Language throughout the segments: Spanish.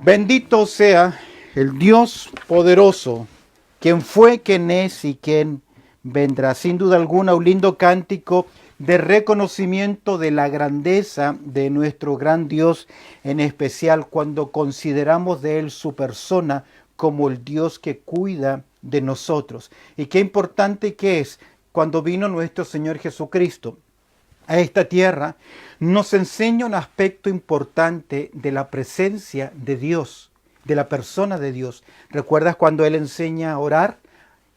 Bendito sea el Dios poderoso, quien fue, quien es y quien vendrá. Sin duda alguna, un lindo cántico de reconocimiento de la grandeza de nuestro gran Dios, en especial cuando consideramos de Él su persona como el Dios que cuida de nosotros. Y qué importante que es cuando vino nuestro Señor Jesucristo a esta tierra, nos enseña un aspecto importante de la presencia de Dios, de la persona de Dios. ¿Recuerdas cuando Él enseña a orar?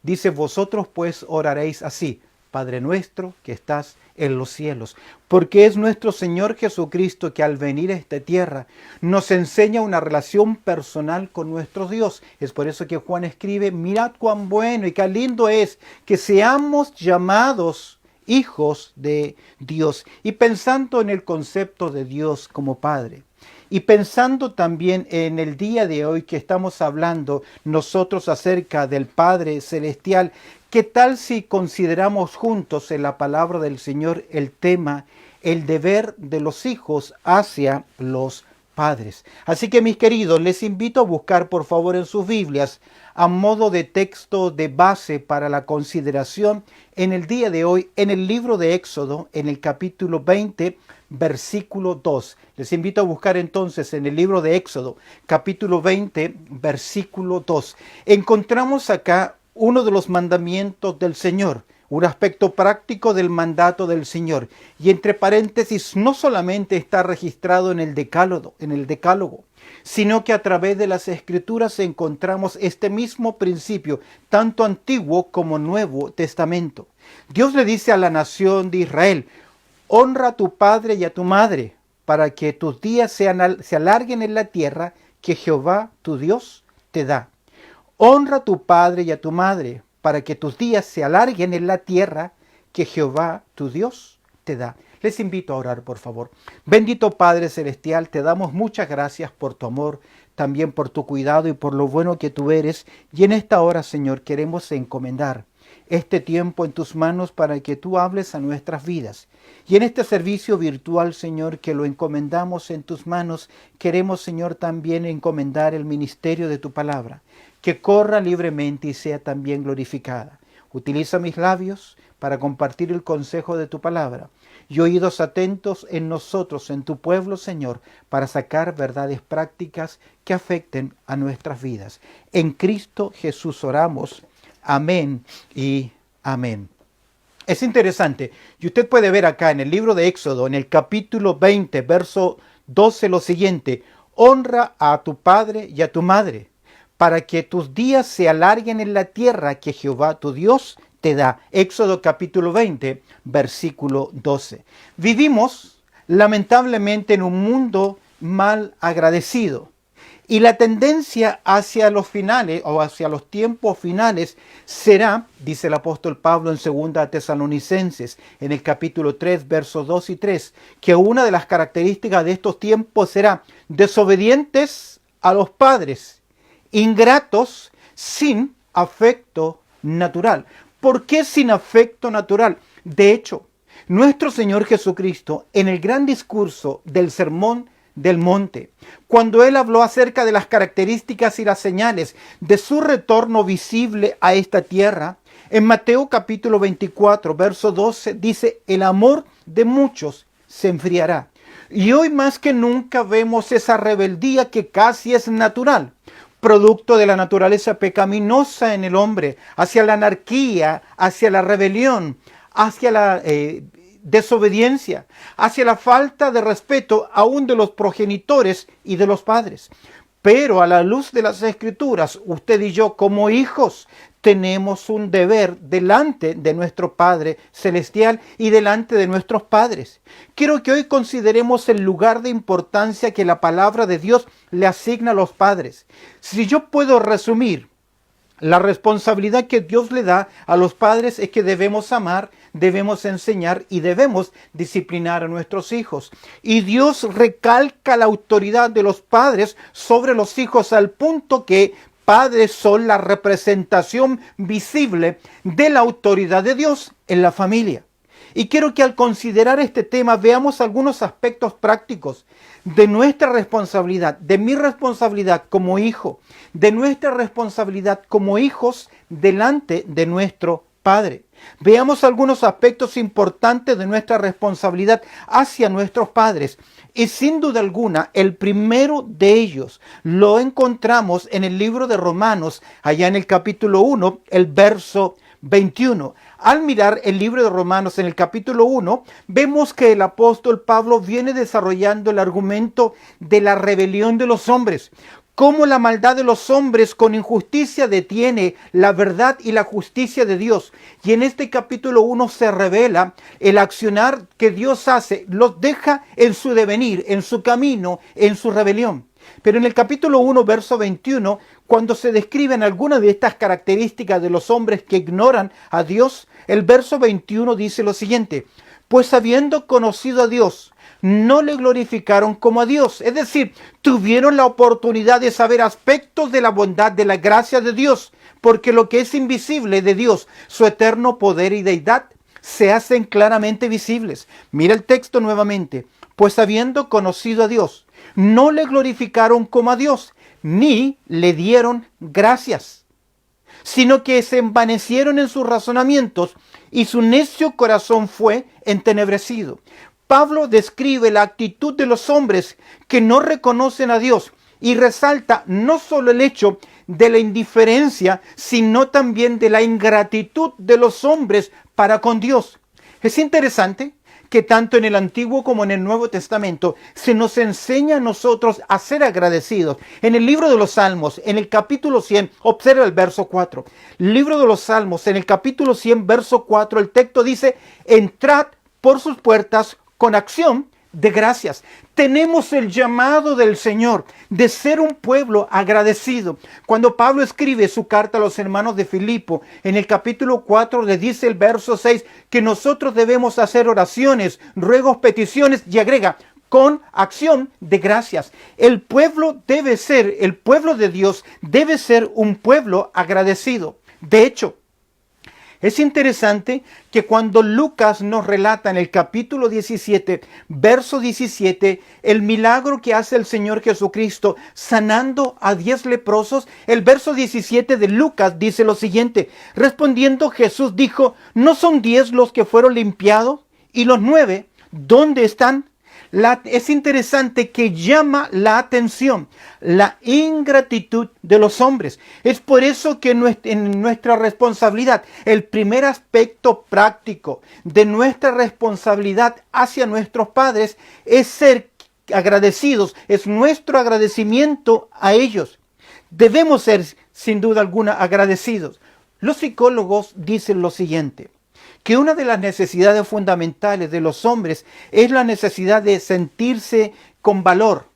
Dice, vosotros pues oraréis así: Padre nuestro que estás en los cielos. Porque es nuestro Señor Jesucristo que al venir a esta tierra nos enseña una relación personal con nuestro Dios. Es por eso que Juan escribe, mirad cuán bueno y qué lindo es que seamos llamados hijos de Dios. Y pensando en el concepto de Dios como Padre, y pensando también en el día de hoy que estamos hablando nosotros acerca del Padre Celestial, ¿qué tal si consideramos juntos en la palabra del Señor el tema, el deber de los hijos hacia los padres? Así que, mis queridos, les invito a buscar por favor en sus Biblias, a modo de texto de base para la consideración en el día de hoy, en el libro de Éxodo, en el capítulo 20, versículo 2. Les invito a buscar entonces en el libro de Éxodo, capítulo 20, versículo 2. Encontramos acá uno de los mandamientos del Señor, un aspecto práctico del mandato del Señor. Y entre paréntesis, no solamente está registrado en el decálogo, sino que a través de las Escrituras encontramos este mismo principio, tanto Antiguo como Nuevo Testamento. Dios le dice a la nación de Israel, honra a tu padre y a tu madre, para que tus días se alarguen en la tierra que Jehová tu Dios te da. Honra a tu padre y a tu madre, para que tus días se alarguen en la tierra que Jehová tu Dios te da. Les invito a orar, por favor. Bendito Padre Celestial, te damos muchas gracias por tu amor, también por tu cuidado y por lo bueno que tú eres. Y en esta hora, Señor, queremos encomendar este tiempo en tus manos para que tú hables a nuestras vidas. Y en este servicio virtual, Señor, que lo encomendamos en tus manos, queremos, Señor, también encomendar el ministerio de tu palabra, que corra libremente y sea también glorificada. Utiliza mis labios para compartir el consejo de tu palabra y oídos atentos en nosotros, en tu pueblo, Señor, para sacar verdades prácticas que afecten a nuestras vidas. En Cristo Jesús oramos. Amén y amén. Es interesante, y usted puede ver acá en el libro de Éxodo, en el capítulo 20, verso 12, lo siguiente: honra a tu padre y a tu madre, para que tus días se alarguen en la tierra que Jehová tu Dios te da. Éxodo capítulo 20, versículo 12. Vivimos lamentablemente en un mundo mal agradecido. Y la tendencia hacia los finales o hacia los tiempos finales será, dice el apóstol Pablo en 2 Tesalonicenses, en el capítulo 3, versos 2 y 3, que una de las características de estos tiempos será desobedientes a los padres, ingratos, sin afecto natural. ¿Por qué sin afecto natural? De hecho, nuestro Señor Jesucristo, en el gran discurso del Sermón del Monte, cuando Él habló acerca de las características y las señales de su retorno visible a esta tierra, en Mateo capítulo 24, verso 12, dice, el amor de muchos se enfriará. Y hoy más que nunca vemos esa rebeldía que casi es natural, producto de la naturaleza pecaminosa en el hombre, hacia la anarquía, hacia la rebelión, hacia la desobediencia, hacia la falta de respeto aún de los progenitores y de los padres. Pero a la luz de las Escrituras, usted y yo como hijos tenemos un deber delante de nuestro Padre Celestial y delante de nuestros padres. Quiero que hoy consideremos el lugar de importancia que la palabra de Dios le asigna a los padres. Si yo puedo resumir la responsabilidad que Dios le da a los padres, es que debemos amar, debemos enseñar y debemos disciplinar a nuestros hijos. Y Dios recalca la autoridad de los padres sobre los hijos al punto que padres son la representación visible de la autoridad de Dios en la familia. Y quiero que al considerar este tema veamos algunos aspectos prácticos de nuestra responsabilidad, de mi responsabilidad como hijo, de nuestra responsabilidad como hijos delante de nuestro Padre. Veamos algunos aspectos importantes de nuestra responsabilidad hacia nuestros padres. Y sin duda alguna, el primero de ellos lo encontramos en el libro de Romanos, allá en el capítulo 1, el verso 21. Al mirar el libro de Romanos en el capítulo 1, vemos que el apóstol Pablo viene desarrollando el argumento de la rebelión de los hombres. Cómo la maldad de los hombres con injusticia detiene la verdad y la justicia de Dios. Y en este capítulo 1 se revela el accionar que Dios hace, los deja en su devenir, en su camino, en su rebelión. Pero en el capítulo 1, verso 21, cuando se describen algunas de estas características de los hombres que ignoran a Dios, el verso 21 dice lo siguiente: pues habiendo conocido a Dios, no le glorificaron como a Dios. Es decir, tuvieron la oportunidad de saber aspectos de la bondad, de la gracia de Dios, porque lo que es invisible de Dios, su eterno poder y deidad, se hacen claramente visibles. Mira el texto nuevamente. Pues habiendo conocido a Dios, no le glorificaron como a Dios, ni le dieron gracias, sino que se envanecieron en sus razonamientos y su necio corazón fue entenebrecido. Pablo describe la actitud de los hombres que no reconocen a Dios y resalta no solo el hecho de la indiferencia, sino también de la ingratitud de los hombres para con Dios. Es interesante que tanto en el Antiguo como en el Nuevo Testamento se nos enseña a nosotros a ser agradecidos. En el libro de los Salmos, en el capítulo 100, observa el verso 4. Libro de los Salmos, en el capítulo 100, verso 4, el texto dice: entrad por sus puertas con acción de gracias. Tenemos el llamado del Señor de ser un pueblo agradecido. Cuando Pablo escribe su carta a los hermanos de Filipo, en el capítulo 4 le dice el verso 6 que nosotros debemos hacer oraciones, ruegos, peticiones, y agrega: con acción de gracias. El pueblo de Dios debe ser un pueblo agradecido. De hecho, es interesante que cuando Lucas nos relata en el capítulo 17, verso 17, el milagro que hace el Señor Jesucristo sanando a 10 leprosos, el verso 17 de Lucas dice lo siguiente: respondiendo Jesús dijo: ¿no son 10 los que fueron limpiados? ¿Y los 9 dónde están? Es interesante que llama la atención la ingratitud de los hombres. Es por eso que en nuestra responsabilidad, el primer aspecto práctico de nuestra responsabilidad hacia nuestros padres es ser agradecidos, es nuestro agradecimiento a ellos. Debemos ser, sin duda alguna, agradecidos. Los psicólogos dicen lo siguiente: que una de las necesidades fundamentales de los hombres es la necesidad de sentirse con valor,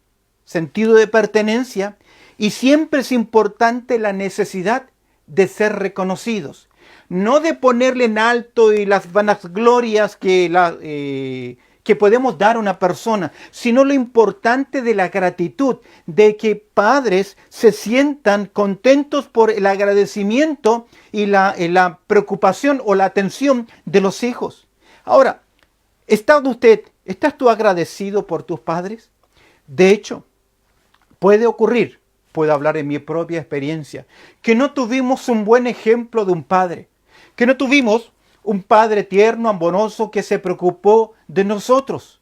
sentido de pertenencia, y siempre es importante la necesidad de ser reconocidos. No de ponerle en alto y las vanaglorias que podemos dar a una persona, sino lo importante de la gratitud, de que padres se sientan contentos por el agradecimiento y la preocupación o la atención de los hijos. Ahora, ¿estás tú agradecido por tus padres? De hecho, puede ocurrir, puedo hablar en mi propia experiencia, que no tuvimos un buen ejemplo de un padre, que no tuvimos un padre tierno, amoroso, que se preocupó de nosotros.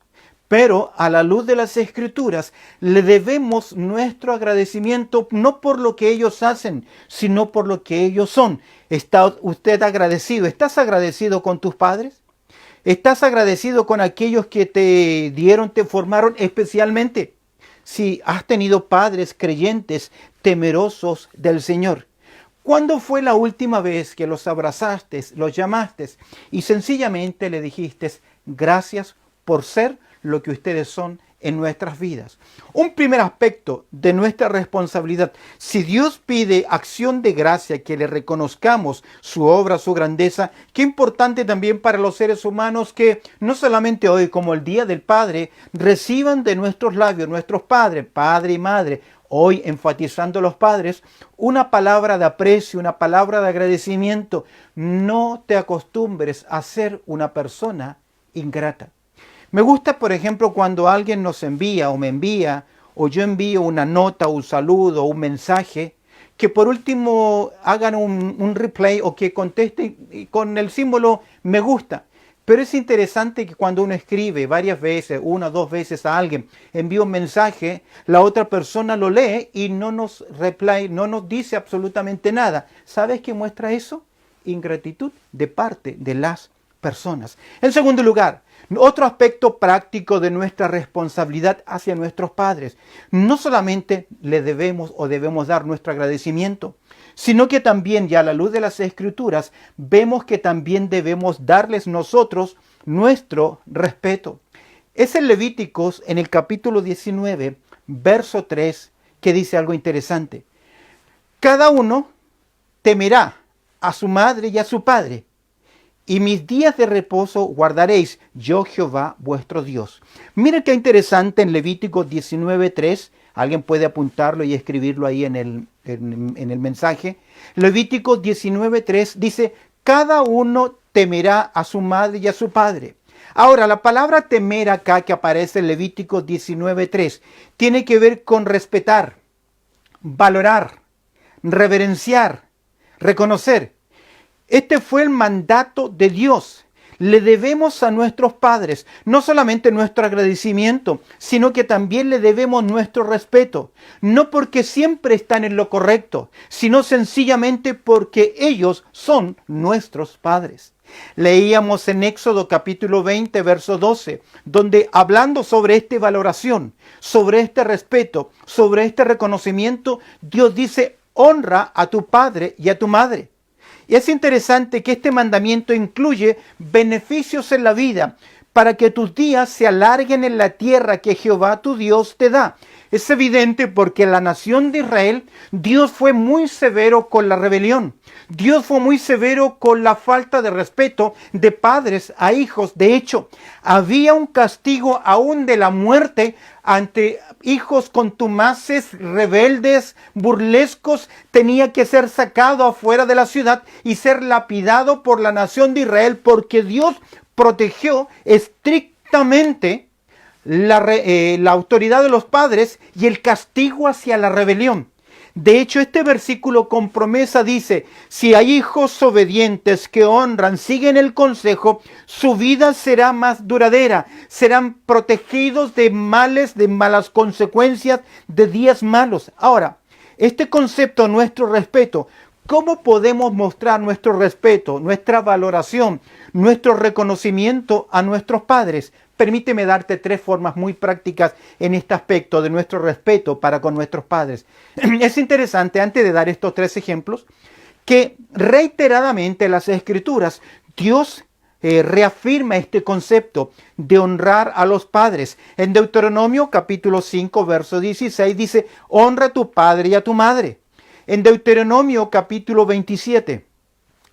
Pero a la luz de las Escrituras le debemos nuestro agradecimiento no por lo que ellos hacen, sino por lo que ellos son. ¿Está usted agradecido? ¿Estás agradecido con tus padres? ¿Estás agradecido con aquellos que te dieron, te formaron especialmente? Si has tenido padres creyentes, temerosos del Señor. ¿Cuándo fue la última vez que los abrazaste, los llamaste y sencillamente le dijiste: gracias por ser lo que ustedes son en nuestras vidas? Un primer aspecto de nuestra responsabilidad: si Dios pide acción de gracia, que le reconozcamos su obra, su grandeza, qué importante también para los seres humanos que no solamente hoy, como el Día del Padre, reciban de nuestros labios, nuestros padres, padre y madre, hoy enfatizando a los padres, una palabra de aprecio, una palabra de agradecimiento. No te acostumbres a ser una persona ingrata. Me gusta, por ejemplo, cuando alguien nos envía o me envía, o yo envío una nota, un saludo, un mensaje, que por último hagan un replay o que contesten con el símbolo me gusta. Pero es interesante que cuando uno escribe varias veces, una o dos veces a alguien, envía un mensaje, la otra persona lo lee y no nos reply, no nos dice absolutamente nada. ¿Sabes qué muestra eso? Ingratitud de parte de las personas. En segundo lugar, otro aspecto práctico de nuestra responsabilidad hacia nuestros padres. No solamente le debemos o debemos dar nuestro agradecimiento, sino que también, ya a la luz de las Escrituras, vemos que también debemos darles nosotros nuestro respeto. Es en Levíticos, en el capítulo 19, verso 3, que dice algo interesante. Cada uno temerá a su madre y a su padre, y mis días de reposo guardaréis, yo Jehová vuestro Dios. Mira qué interesante en Levítico 19:3, alguien puede apuntarlo y escribirlo ahí en el mensaje. Levítico 19:3 dice, cada uno temerá a su madre y a su padre. Ahora, la palabra temer acá que aparece en Levítico 19:3 tiene que ver con respetar, valorar, reverenciar, reconocer. Este fue el mandato de Dios. Le debemos a nuestros padres no solamente nuestro agradecimiento, sino que también le debemos nuestro respeto. No porque siempre están en lo correcto, sino sencillamente porque ellos son nuestros padres. Leíamos en Éxodo capítulo 20, verso 12, donde hablando sobre esta valoración, sobre este respeto, sobre este reconocimiento, Dios dice, honra a tu padre y a tu madre. Y es interesante que este mandamiento incluye beneficios en la vida para que tus días se alarguen en la tierra que Jehová tu Dios te da. Es evidente porque en la nación de Israel Dios fue muy severo con la rebelión. Dios fue muy severo con la falta de respeto de padres a hijos. De hecho, había un castigo aún de la muerte ante hijos contumaces, rebeldes, burlescos. Tenía que ser sacado afuera de la ciudad y ser lapidado por la nación de Israel porque Dios protegió estrictamente la autoridad de los padres y el castigo hacia la rebelión. De hecho, este versículo con promesa dice, si hay hijos obedientes que honran, siguen el consejo, su vida será más duradera, serán protegidos de males, de malas consecuencias, de días malos. Ahora, este concepto, nuestro respeto, ¿cómo podemos mostrar nuestro respeto, nuestra valoración, nuestro reconocimiento a nuestros padres? Permíteme darte 3 formas muy prácticas en este aspecto de nuestro respeto para con nuestros padres. Es interesante, antes de dar estos 3 ejemplos, que reiteradamente en las Escrituras Dios reafirma este concepto de honrar a los padres. En Deuteronomio capítulo 5, verso 16 dice, honra a tu padre y a tu madre. En Deuteronomio capítulo 27,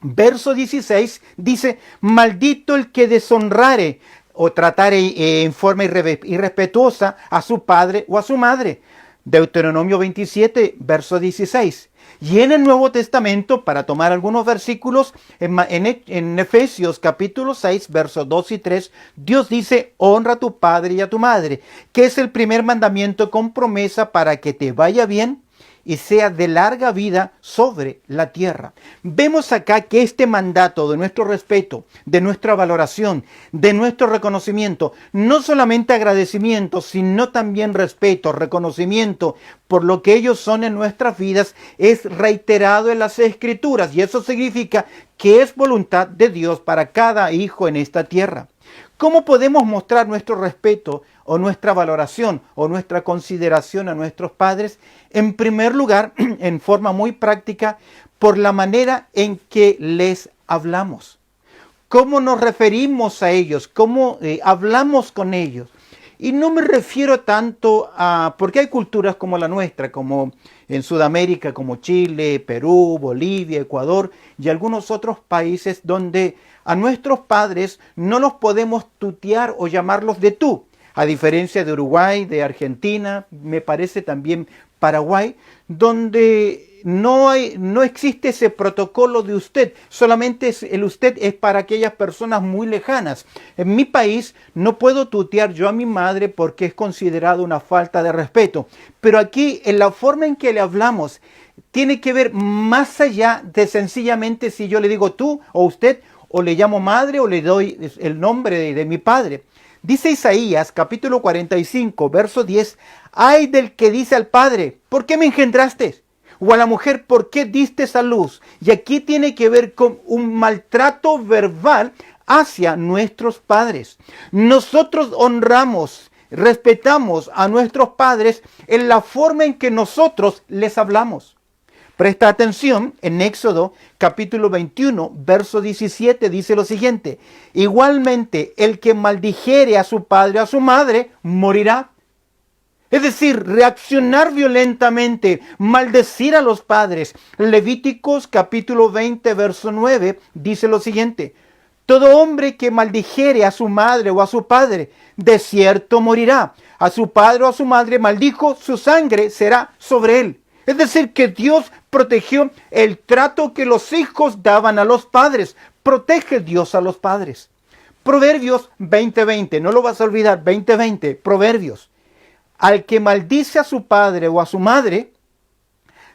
verso 16 dice, maldito el que deshonrare o tratare en forma irrespetuosa a su padre o a su madre. Deuteronomio 27, verso 16. Y en el Nuevo Testamento, para tomar algunos versículos, en Efesios capítulo 6, versos 2 y 3, Dios dice, honra a tu padre y a tu madre, que es el primer mandamiento con promesa para que te vaya bien y sea de larga vida sobre la tierra. Vemos acá que este mandato de nuestro respeto, de nuestra valoración, de nuestro reconocimiento, no solamente agradecimiento, sino también respeto, reconocimiento por lo que ellos son en nuestras vidas, es reiterado en las Escrituras. Y eso significa que es voluntad de Dios para cada hijo en esta tierra. ¿Cómo podemos mostrar nuestro respeto o nuestra valoración o nuestra consideración a nuestros padres? En primer lugar, en forma muy práctica, por la manera en que les hablamos. ¿Cómo nos referimos a ellos? ¿Cómo hablamos con ellos? Y no me refiero tanto a, porque hay culturas como la nuestra, como en Sudamérica, como Chile, Perú, Bolivia, Ecuador y algunos otros países donde a nuestros padres no los podemos tutear o llamarlos de tú. A diferencia de Uruguay, de Argentina, me parece también Paraguay, donde no existe ese protocolo de usted, solamente el usted es para aquellas personas muy lejanas. En mi país no puedo tutear yo a mi madre porque es considerado una falta de respeto, pero aquí en la forma en que le hablamos tiene que ver más allá de sencillamente si yo le digo tú o usted, o le llamo madre o le doy el nombre de mi padre. Dice Isaías capítulo 45, verso 10, ay del que dice al padre, ¿por qué me engendraste? O a la mujer, ¿por qué diste a luz? Y aquí tiene que ver con un maltrato verbal hacia nuestros padres. Nosotros honramos, respetamos a nuestros padres en la forma en que nosotros les hablamos. Presta atención, en Éxodo capítulo 21, verso 17 dice lo siguiente, igualmente el que maldijere a su padre o a su madre, morirá. Es decir, reaccionar violentamente, maldecir a los padres. Levíticos capítulo 20, verso 9 dice lo siguiente, todo hombre que maldijere a su madre o a su padre, de cierto morirá. A su padre o a su madre maldijo, su sangre será sobre él. Es decir, que Dios protegió el trato que los hijos daban a los padres. Protege Dios a los padres. Proverbios 20:20, no lo vas a olvidar, 20:20, Proverbios. Al que maldice a su padre o a su madre,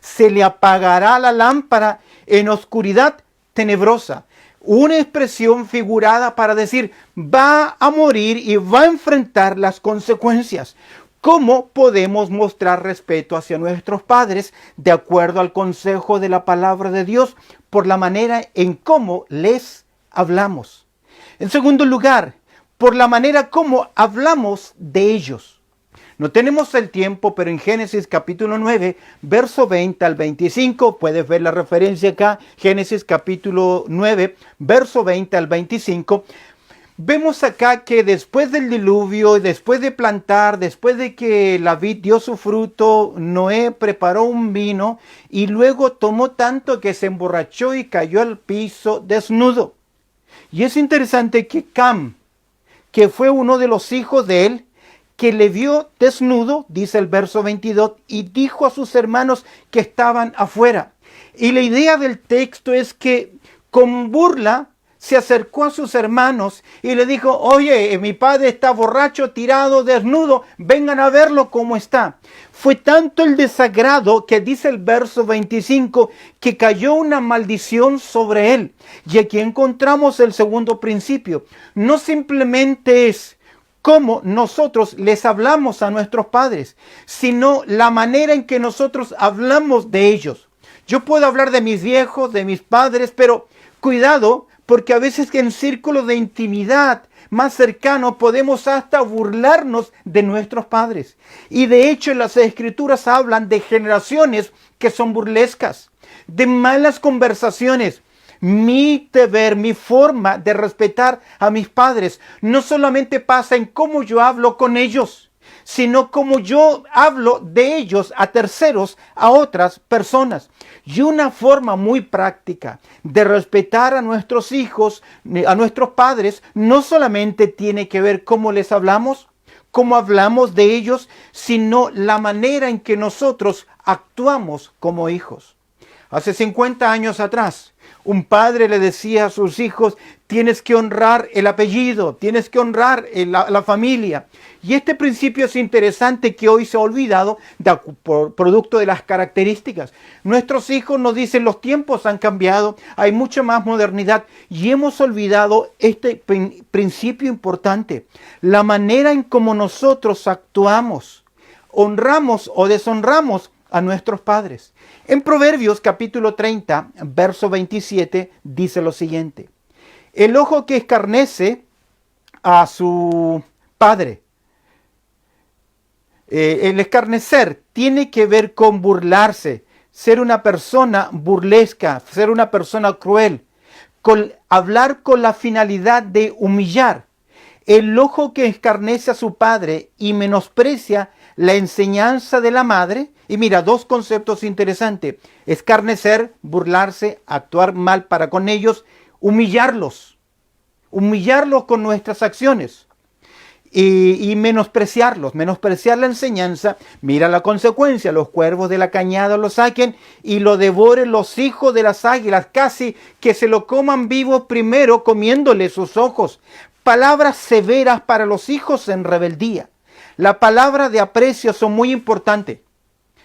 se le apagará la lámpara en oscuridad tenebrosa. Una expresión figurada para decir, va a morir y va a enfrentar las consecuencias. ¿Cómo podemos mostrar respeto hacia nuestros padres de acuerdo al consejo de la palabra de Dios? Por la manera en cómo les hablamos. En segundo lugar, por la manera como hablamos de ellos. No tenemos el tiempo, pero en Génesis capítulo 9, verso 20 al 25, puedes ver la referencia acá, Génesis capítulo 9, verso 20 al 25, vemos acá que después del diluvio, después de plantar, después de que la vid dio su fruto, Noé preparó un vino y luego tomó tanto que se emborrachó y cayó al piso desnudo. Y es interesante que Cam, que fue uno de los hijos de él, que le vio desnudo, dice el verso 22, y dijo a sus hermanos que estaban afuera. Y la idea del texto es que con burla se acercó a sus hermanos y le dijo, oye, mi padre está borracho, tirado, desnudo, vengan a verlo como está. Fue tanto el desagrado que dice el verso 25 que cayó una maldición sobre él. Y aquí encontramos el segundo principio. No simplemente es cómo nosotros les hablamos a nuestros padres, sino la manera en que nosotros hablamos de ellos. Yo puedo hablar de mis viejos, de mis padres, pero cuidado, porque a veces en círculos de intimidad más cercanos podemos hasta burlarnos de nuestros padres. Y de hecho en las escrituras hablan de generaciones que son burlescas, de malas conversaciones. Mi deber, mi forma de respetar a mis padres no solamente pasa en cómo yo hablo con ellos, sino cómo yo hablo de ellos a terceros, a otras personas. Y una forma muy práctica de respetar a nuestros hijos, a nuestros padres, no solamente tiene que ver cómo les hablamos, cómo hablamos de ellos, sino la manera en que nosotros actuamos como hijos. Hace 50 años atrás, un padre le decía a sus hijos, tienes que honrar el apellido, tienes que honrar la familia. Y este principio es interesante que hoy se ha olvidado por producto de las características. Nuestros hijos nos dicen, los tiempos han cambiado, hay mucha más modernidad y hemos olvidado este principio importante. La manera en cómo nosotros actuamos, honramos o deshonramos a nuestros padres. En Proverbios capítulo 30, verso 27, dice lo siguiente. El ojo que escarnece a su padre, el escarnecer tiene que ver con burlarse, ser una persona burlesca, ser una persona cruel, con hablar con la finalidad de humillar. El ojo que escarnece a su padre y menosprecia la enseñanza de la madre. Y mira, dos conceptos interesantes. Escarnecer, burlarse, actuar mal para con ellos, humillarlos con nuestras acciones. y menospreciarlos, menospreciar la enseñanza. Mira la consecuencia: los cuervos de la cañada lo saquen y lo devoren los hijos de las águilas, casi que se lo coman vivo primero, comiéndole sus ojos. Palabras severas para los hijos en rebeldía. La palabra de aprecio son muy importantes.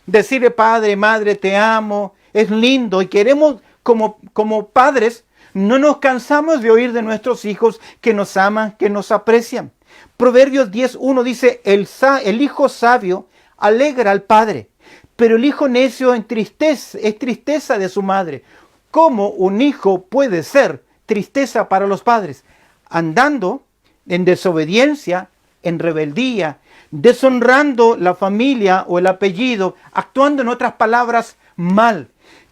Decirle: padre, madre, te amo, es lindo, y queremos como padres, no nos cansamos de oír de nuestros hijos que nos aman, que nos aprecian. Proverbios 10:1 dice: el hijo sabio alegra al padre, pero el hijo necio es tristeza de su madre. ¿Cómo un hijo puede ser tristeza para los padres? Andando en desobediencia, en rebeldía, deshonrando la familia o el apellido, actuando, en otras palabras, mal.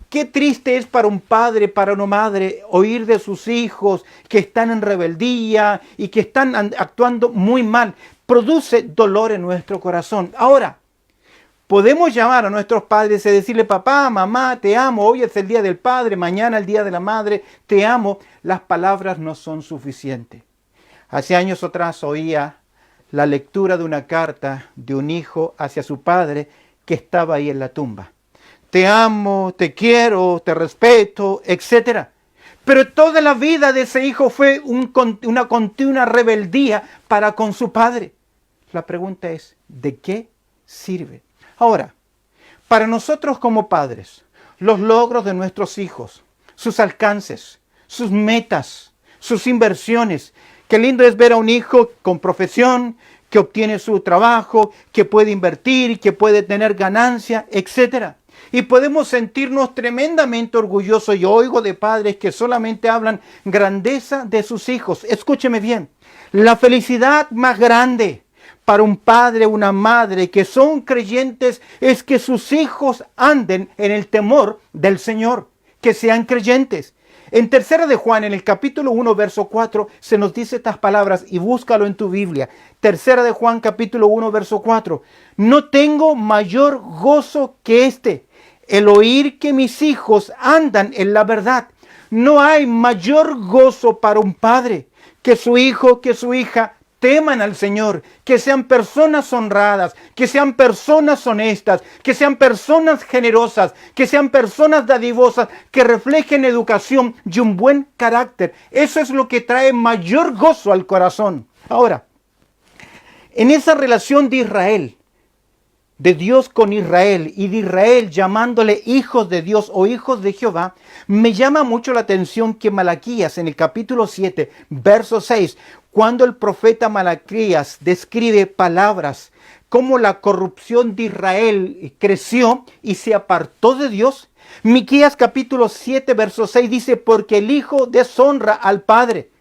Qué triste es para un padre, para una madre, oír de sus hijos que están en rebeldía y que están actuando muy mal. Produce dolor en nuestro corazón. Ahora, podemos llamar a nuestros padres y decirle: papá, mamá, te amo, hoy es el día del padre, mañana el día de la madre, te amo. Las palabras no son suficientes. Hace años atrás oía la lectura de una carta de un hijo hacia su padre que estaba ahí en la tumba. Te amo, te quiero, te respeto, etc. Pero toda la vida de ese hijo fue una continua rebeldía para con su padre. La pregunta es: ¿de qué sirve? Ahora, para nosotros como padres, los logros de nuestros hijos, sus alcances, sus metas, sus inversiones. Qué lindo es ver a un hijo con profesión, que obtiene su trabajo, que puede invertir, que puede tener ganancia, etc. Y podemos sentirnos tremendamente orgullosos. Yo oigo de padres que solamente hablan grandeza de sus hijos. Escúcheme bien, la felicidad más grande para un padre o una madre que son creyentes es que sus hijos anden en el temor del Señor, que sean creyentes. En 3 de Juan, en el capítulo 1, verso 4, se nos dice estas palabras, y búscalo en tu Biblia. 3 de Juan, capítulo 1, verso 4. No tengo mayor gozo que este, el oír que mis hijos andan en la verdad. No hay mayor gozo para un padre que su hijo, que su hija teman al Señor, que sean personas honradas, que sean personas honestas, que sean personas generosas, que sean personas dadivosas, que reflejen educación y un buen carácter. Eso es lo que trae mayor gozo al corazón. Ahora, en esa relación de Israel, de Dios con Israel y de Israel llamándole hijos de Dios o hijos de Jehová, me llama mucho la atención que Malaquías en el capítulo 7, verso 6, cuando el profeta Malaquías describe palabras como la corrupción de Israel creció y se apartó de Dios, Miqueas capítulo 7, verso 6 dice: porque el hijo deshonra al padre.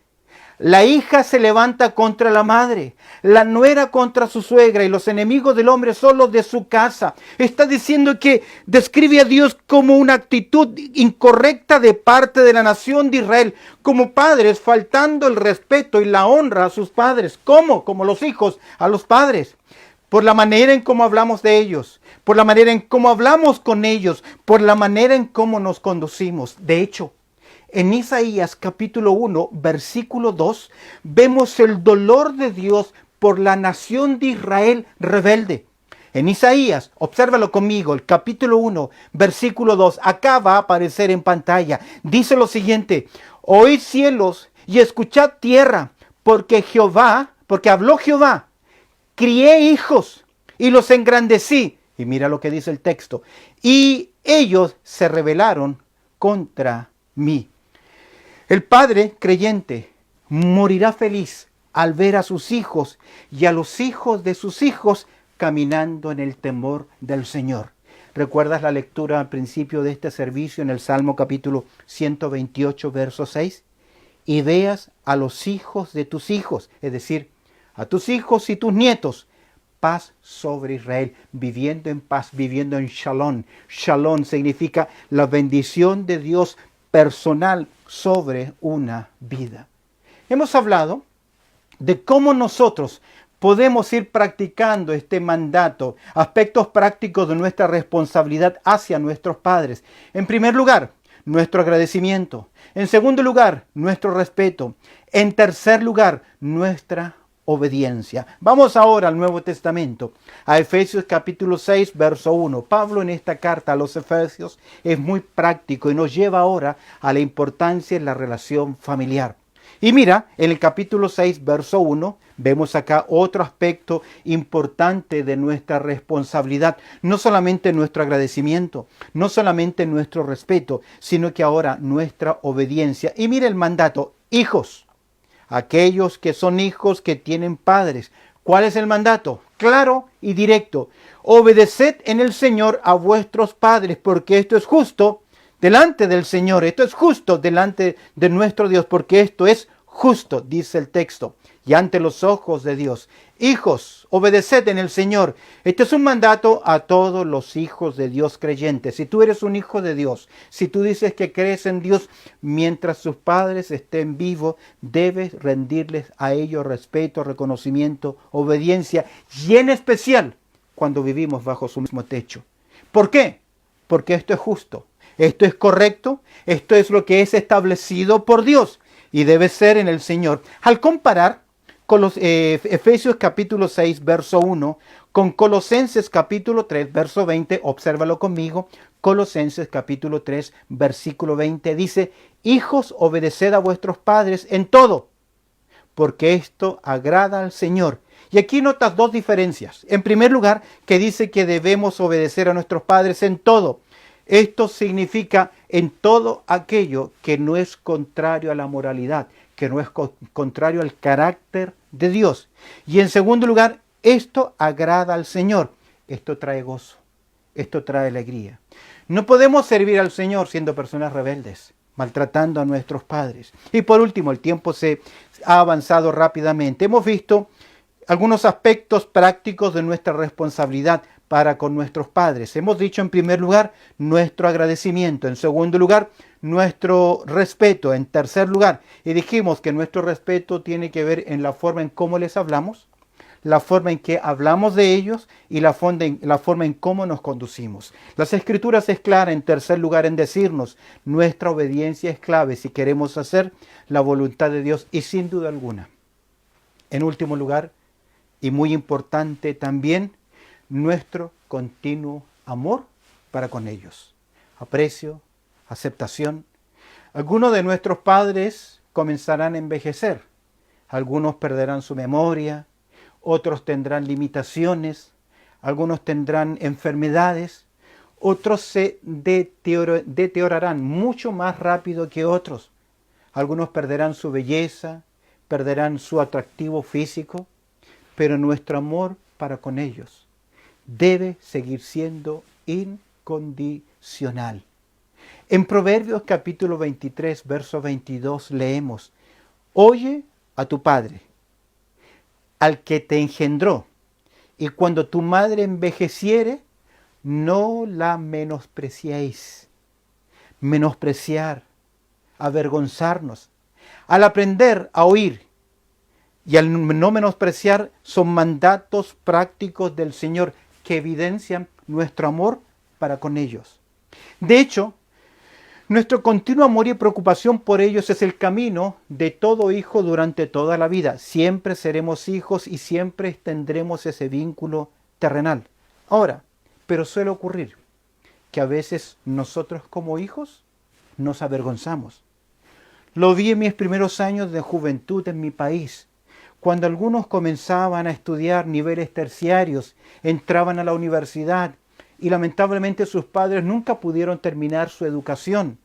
La hija se levanta contra la madre, la nuera contra su suegra, y los enemigos del hombre son los de su casa. Está diciendo que describe a Dios como una actitud incorrecta de parte de la nación de Israel, como padres faltando el respeto y la honra a sus padres. ¿Cómo? Como los hijos a los padres. Por la manera en cómo hablamos de ellos, por la manera en cómo hablamos con ellos, por la manera en cómo nos conducimos. De hecho, en Isaías capítulo 1, versículo 2, vemos el dolor de Dios por la nación de Israel rebelde. En Isaías, obsérvalo conmigo, el capítulo 1, versículo 2, acá va a aparecer en pantalla. Dice lo siguiente: oíd cielos y escuchad tierra, porque habló Jehová, crié hijos y los engrandecí. Y mira lo que dice el texto: y ellos se rebelaron contra mí. El padre creyente morirá feliz al ver a sus hijos y a los hijos de sus hijos caminando en el temor del Señor. ¿Recuerdas la lectura al principio de este servicio en el Salmo capítulo 128, verso 6? Y veas a los hijos de tus hijos, es decir, a tus hijos y tus nietos, paz sobre Israel, viviendo en paz, viviendo en shalom. Shalom significa la bendición de Dios personal sobre una vida. Hemos hablado de cómo nosotros podemos ir practicando este mandato, aspectos prácticos de nuestra responsabilidad hacia nuestros padres. En primer lugar, nuestro agradecimiento. En segundo lugar, nuestro respeto. En tercer lugar, nuestra obediencia. Vamos ahora al Nuevo Testamento, a Efesios capítulo 6, verso 1. Pablo en esta carta a los Efesios es muy práctico y nos lleva ahora a la importancia de la relación familiar. Y mira, en el capítulo 6, verso 1, vemos acá otro aspecto importante de nuestra responsabilidad. No solamente nuestro agradecimiento, no solamente nuestro respeto, sino que ahora nuestra obediencia. Y mira el mandato, hijos. Aquellos que son hijos que tienen padres. ¿Cuál es el mandato? Claro y directo. Obedeced en el Señor a vuestros padres, porque esto es justo delante del Señor. Esto es justo delante de nuestro Dios, porque esto es justo, dice el texto, y ante los ojos de Dios. Hijos, obedeced en el Señor. Este es un mandato a todos los hijos de Dios creyentes. Si tú eres un hijo de Dios, si tú dices que crees en Dios, mientras sus padres estén vivos, debes rendirles a ellos respeto, reconocimiento, obediencia, y en especial cuando vivimos bajo su mismo techo. ¿Por qué? Porque esto es justo, esto es correcto, esto es lo que es establecido por Dios y debe ser en el Señor. Al comparar con los Efesios capítulo 6, verso 1, con Colosenses capítulo 3, verso 20, obsérvalo conmigo, Colosenses capítulo 3, versículo 20, dice, hijos, obedeced a vuestros padres en todo, porque esto agrada al Señor. Y aquí notas dos diferencias. En primer lugar, que dice que debemos obedecer a nuestros padres en todo. Esto significa en todo aquello que no es contrario a la moralidad, que no es contrario al carácter de Dios. Y en segundo lugar, esto agrada al Señor. Esto trae gozo, esto trae alegría. No podemos servir al Señor siendo personas rebeldes, maltratando a nuestros padres. Y por último, el tiempo se ha avanzado rápidamente. Hemos visto algunos aspectos prácticos de nuestra responsabilidad para con nuestros padres. Hemos dicho en primer lugar nuestro agradecimiento, en segundo lugar nuestro respeto, en tercer lugar, y dijimos que nuestro respeto tiene que ver en la forma en cómo les hablamos, la forma en que hablamos de ellos y la forma en cómo nos conducimos. Las Escrituras es clara en tercer lugar en decirnos nuestra obediencia es clave si queremos hacer la voluntad de Dios y sin duda alguna. En último lugar, y muy importante también, nuestro continuo amor para con ellos. Aprecio, aceptación. Algunos de nuestros padres comenzarán a envejecer. Algunos perderán su memoria, otros tendrán limitaciones, algunos tendrán enfermedades, otros se deteriorarán mucho más rápido que otros. Algunos perderán su belleza, perderán su atractivo físico, pero nuestro amor para con ellos debe seguir siendo incondicional. En Proverbios capítulo 23, verso 22 leemos, oye a tu padre, al que te engendró, y cuando tu madre envejeciere, no la menospreciéis. Menospreciar, avergonzarnos. Al aprender a oír y al no menospreciar son mandatos prácticos del Señor que evidencian nuestro amor para con ellos. De hecho, nuestro continuo amor y preocupación por ellos es el camino de todo hijo durante toda la vida. Siempre seremos hijos y siempre tendremos ese vínculo terrenal. Ahora, pero suele ocurrir que a veces nosotros como hijos nos avergonzamos. Lo vi en mis primeros años de juventud en mi país. Cuando algunos comenzaban a estudiar niveles terciarios, entraban a la universidad y lamentablemente sus padres nunca pudieron terminar su educación.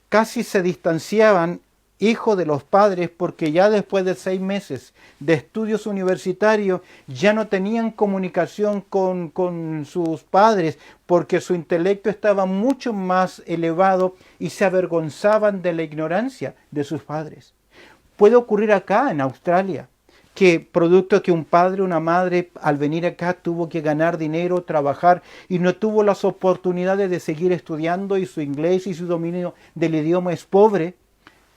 Casi se distanciaban hijos de los padres porque ya después de 6 meses de estudios universitarios ya no tenían comunicación con sus padres porque su intelecto estaba mucho más elevado y se avergonzaban de la ignorancia de sus padres. Puede ocurrir acá en Australia, que producto que un padre o una madre al venir acá tuvo que ganar dinero, trabajar y no tuvo las oportunidades de seguir estudiando y su inglés y su dominio del idioma es pobre,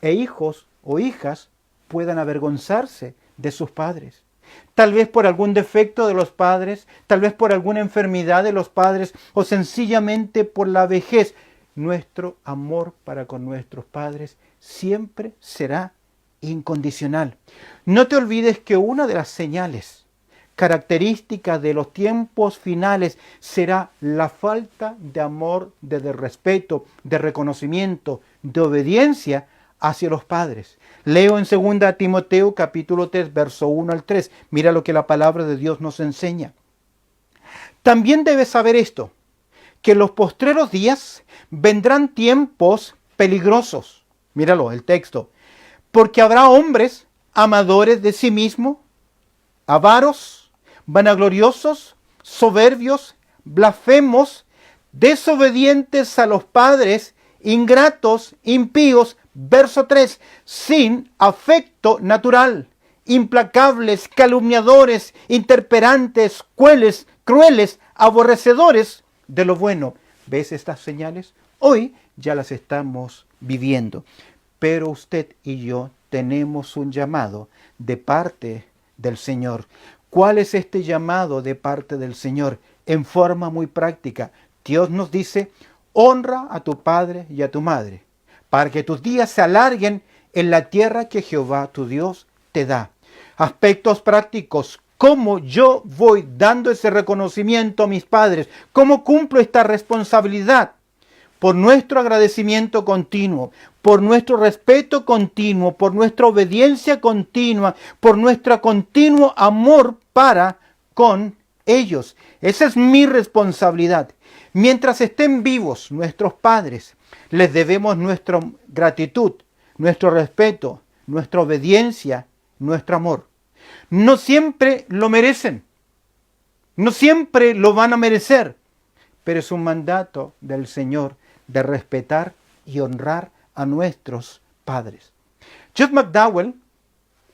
e hijos o hijas puedan avergonzarse de sus padres. Tal vez por algún defecto de los padres, tal vez por alguna enfermedad de los padres o sencillamente por la vejez. Nuestro amor para con nuestros padres siempre será incondicional. No te olvides que una de las señales características de los tiempos finales será la falta de amor, de respeto, de reconocimiento, de obediencia hacia los padres. Leo en 2 Timoteo capítulo 3, verso 1 al 3. Mira lo que la palabra de Dios nos enseña. También debes saber esto, que en los postreros días vendrán tiempos peligrosos. Míralo, el texto. Porque habrá hombres amadores de sí mismos, avaros, vanagloriosos, soberbios, blasfemos, desobedientes a los padres, ingratos, impíos. Verso 3, sin afecto natural, implacables, calumniadores, interperantes, crueles, aborrecedores de lo bueno. ¿Ves estas señales? Hoy ya las estamos viviendo. Pero usted y yo tenemos un llamado de parte del Señor. ¿Cuál es este llamado de parte del Señor? En forma muy práctica, Dios nos dice, honra a tu padre y a tu madre, para que tus días se alarguen en la tierra que Jehová tu Dios te da. Aspectos prácticos, cómo yo voy dando ese reconocimiento a mis padres, cómo cumplo esta responsabilidad. Por nuestro agradecimiento continuo, por nuestro respeto continuo, por nuestra obediencia continua, por nuestro continuo amor para con ellos. Esa es mi responsabilidad. Mientras estén vivos nuestros padres, les debemos nuestra gratitud, nuestro respeto, nuestra obediencia, nuestro amor. No siempre lo merecen, no siempre lo van a merecer, pero es un mandato del Señor de respetar y honrar a nuestros padres. Josh McDowell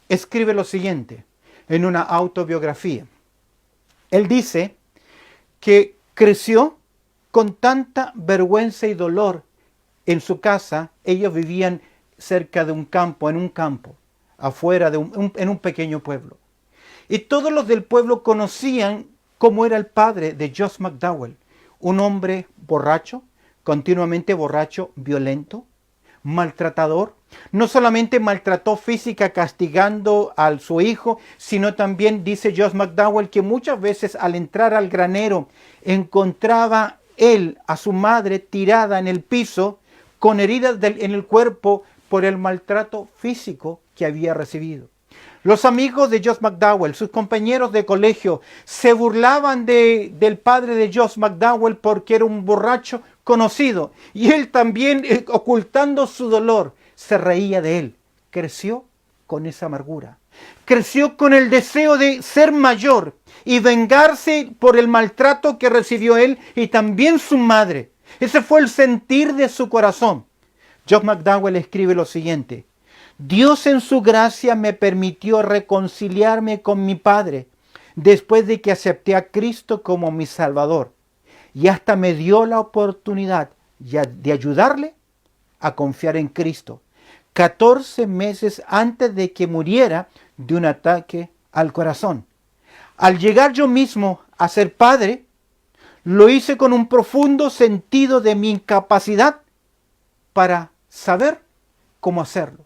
escribe lo siguiente en una autobiografía. Él dice que creció con tanta vergüenza y dolor en su casa. Ellos vivían cerca de un campo, en un campo, afuera en un pequeño pueblo. Y todos los del pueblo conocían cómo era el padre de Josh McDowell, un hombre borracho, continuamente borracho, violento, maltratador. No solamente maltrató física castigando a su hijo, sino también dice Josh McDowell que muchas veces al entrar al granero encontraba él a su madre tirada en el piso con heridas en el cuerpo por el maltrato físico que había recibido. Los amigos de Josh McDowell, sus compañeros de colegio, se burlaban del padre de Josh McDowell porque era un borracho conocido. Y él también, ocultando su dolor, se reía de él. Creció con esa amargura. Creció con el deseo de ser mayor y vengarse por el maltrato que recibió él y también su madre. Ese fue el sentir de su corazón. Josh McDowell escribe lo siguiente: Dios en su gracia me permitió reconciliarme con mi padre después de que acepté a Cristo como mi Salvador. Y hasta me dio la oportunidad de ayudarle a confiar en Cristo, 14 meses antes de que muriera de un ataque al corazón. Al llegar yo mismo a ser padre, lo hice con un profundo sentido de mi incapacidad para saber cómo hacerlo.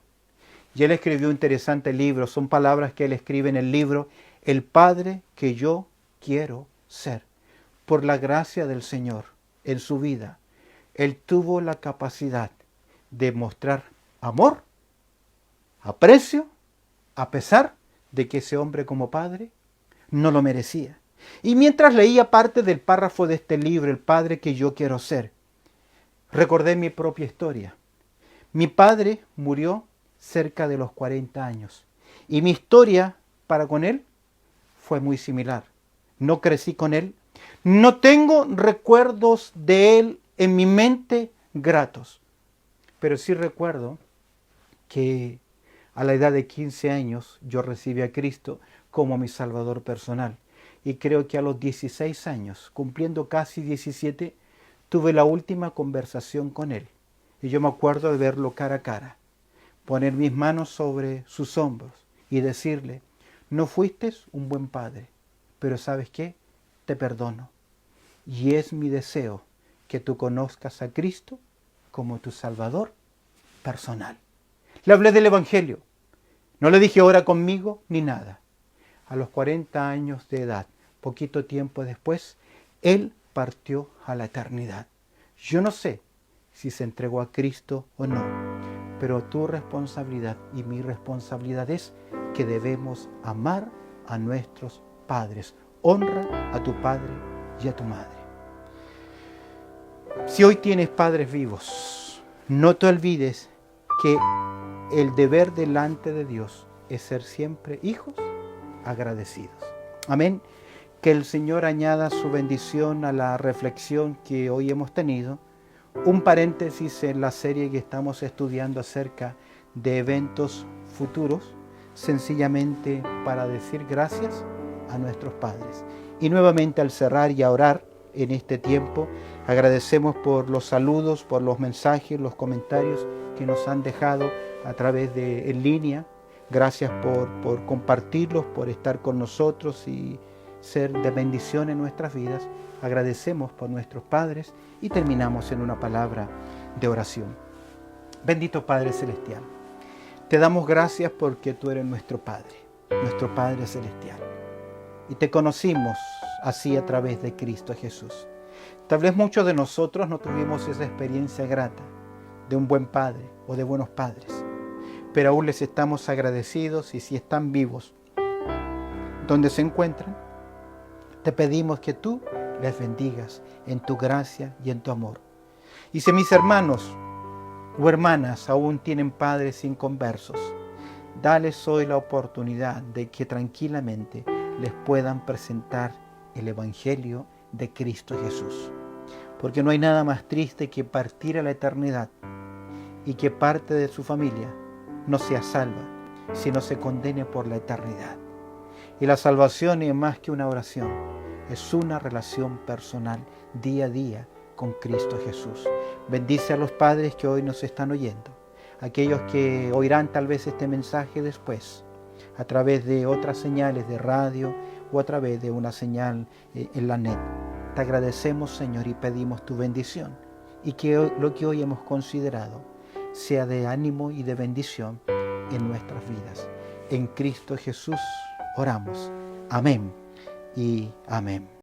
Y él escribió un interesante libro, son palabras que él escribe en el libro, El Padre que yo quiero ser. Por la gracia del Señor en su vida, él tuvo la capacidad de mostrar amor, aprecio, a pesar de que ese hombre como padre no lo merecía. Y mientras leía parte del párrafo de este libro, El Padre que yo quiero ser, recordé mi propia historia. Mi padre murió cerca de los 40 años y mi historia para con él fue muy similar. No crecí con él, no tengo recuerdos de él en mi mente gratos, pero sí recuerdo que a la edad de 15 años yo recibí a Cristo como mi Salvador personal. Y creo que a los 16 años, cumpliendo casi 17, tuve la última conversación con él. Y yo me acuerdo de verlo cara a cara, poner mis manos sobre sus hombros y decirle: no fuiste un buen padre, pero ¿sabes qué? Te perdono. Y es mi deseo que tú conozcas a Cristo como tu Salvador personal. Le hablé del Evangelio No le dije ora conmigo ni nada. A los 40 años de edad, poquito tiempo después, él partió a la eternidad. Yo no sé si se entregó a Cristo o no, pero tu responsabilidad y mi responsabilidad es que debemos amar a nuestros padres. Honra a tu padre y a tu madre. Si hoy tienes padres vivos, no te olvides que el deber delante de Dios es ser siempre hijos agradecidos. Amén. Que el Señor añada su bendición a la reflexión que hoy hemos tenido. Un paréntesis en la serie que estamos estudiando acerca de eventos futuros, sencillamente para decir gracias a nuestros padres. Y nuevamente al cerrar y a orar en este tiempo, agradecemos por los saludos, por los mensajes, los comentarios que nos han dejado a través de en línea. Gracias por compartirlos, por estar con nosotros y ser de bendición en nuestras vidas. Agradecemos por nuestros padres y terminamos en una palabra de oración. Bendito Padre Celestial, te damos gracias porque tú eres nuestro Padre Celestial. Y te conocimos así a través de Cristo Jesús. Tal vez muchos de nosotros no tuvimos esa experiencia grata de un buen padre o de buenos padres, pero aún les estamos agradecidos y si están vivos donde se encuentran, te pedimos que tú les bendigas en tu gracia y en tu amor. Y si mis hermanos o hermanas aún tienen padres inconversos, dales hoy la oportunidad de que tranquilamente les puedan presentar el Evangelio de Cristo Jesús. Porque no hay nada más triste que partir a la eternidad y que parte de su familia no sea salva, sino se condene por la eternidad. Y la salvación es más que una oración, es una relación personal día a día con Cristo Jesús. Bendice a los padres que hoy nos están oyendo, aquellos que oirán tal vez este mensaje después, a través de otras señales de radio o a través de una señal en la net. Te agradecemos, Señor, y pedimos tu bendición y que lo que hoy hemos considerado sea de ánimo y de bendición en nuestras vidas. En Cristo Jesús oramos. Amén y amén.